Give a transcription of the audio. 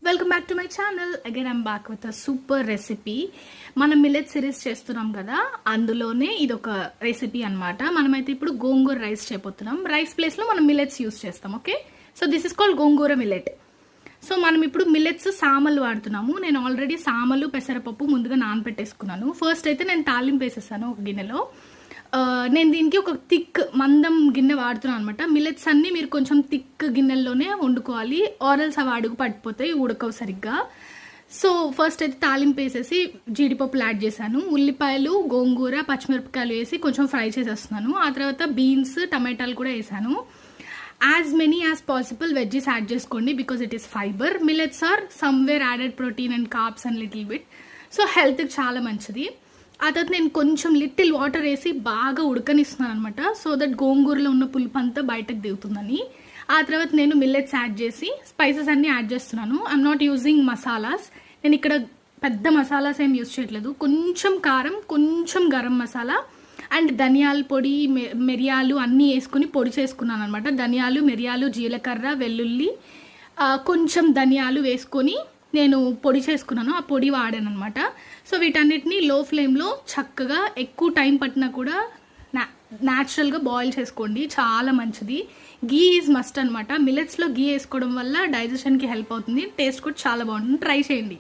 Welcome back to my channel. Again I'm back with a super recipe. మనం millet series చేస్తున్నాం కదా, అందులోనే ఇది ఒక రెసిపీ అనమాట. మనమైతే ఇప్పుడు గోంగూర రైస్ చేయబోతున్నాం. రైస్ ప్లేస్లో మనం మిల్లెట్స్ యూస్ చేస్తాం. Okay, so this is called gongura millet. So మనం ఇప్పుడు మిల్లెట్స్ సామలు వాడుతున్నాము. నేను ఆల్రెడీ సామలు పెసరపప్పు ముందుగా నానబెట్టేసుకున్నాను. ఫస్ట్ అయితే నేను తాలింపు వేసేసాను ఒక గిన్నెలో. నేను దీనికి ఒక థిక్ మందం గిన్నె వాడుతున్నాను అనమాట. మిల్లెట్స్ అన్నీ మీరు కొంచెం థిక్ గిన్నెల్లోనే వండుకోవాలి, ఆరల్స్ అవి అడుగు పడిపోతాయి, ఉడకవు సరిగ్గా. సో ఫస్ట్ అయితే తాలింపు వేసేసి జీడిపప్పులు యాడ్ చేశాను. ఉల్లిపాయలు, గోంగూర, పచ్చిమిరపకాయలు వేసి కొంచెం ఫ్రై చేసేస్తున్నాను. ఆ తర్వాత బీన్స్, టమాటాలు కూడా వేసాను. As many as possible veggies add చేసుకోండి, because it is fibre. Millets are somewhere added protein and carbs and little bit. So హెల్త్కి చాలా మంచిది. ఆ తర్వాత నేను కొంచెం లిటిల్ వాటర్ వేసి బాగా ఉడకనిస్తున్నాను అనమాట, సో దట్ గోంగూరలో ఉన్న పులుపు అంతా బయటకు దిగుతుందని. ఆ తర్వాత నేను మిల్లెట్స్ యాడ్ చేసి స్పైసెస్ అన్నీ యాడ్ చేస్తున్నాను. I'm not using masalas. నేను ఇక్కడ పెద్ద మసాలాస్ ఏం యూజ్ చేయట్లేదు. కొంచెం కారం, కొంచెం గరం మసాలా అండ్ ధనియాల పొడి, మిరియాలు అన్నీ వేసుకుని పొడి చేసుకున్నాను అనమాట. ధనియాలు, మిరియాలు, జీలకర్ర, వెల్లుల్లి, కొంచెం ధనియాలు వేసుకొని నేను పొడి చేసుకున్నాను. ఆ పొడి వాడాను అనమాట. సో వీటన్నిటిని లో ఫ్లేమ్లో చక్కగా ఎక్కువ టైం పట్టినా కూడా న్యాచురల్గా బాయిల్ చేసుకోండి, చాలా మంచిది. గీ ఈజ్ మస్ట్ అనమాట. మిల్లెట్స్లో గీ వేసుకోవడం వల్ల డైజెషన్కి హెల్ప్ అవుతుంది. టేస్ట్ కూడా చాలా బాగుంటుంది. ట్రై చేయండి.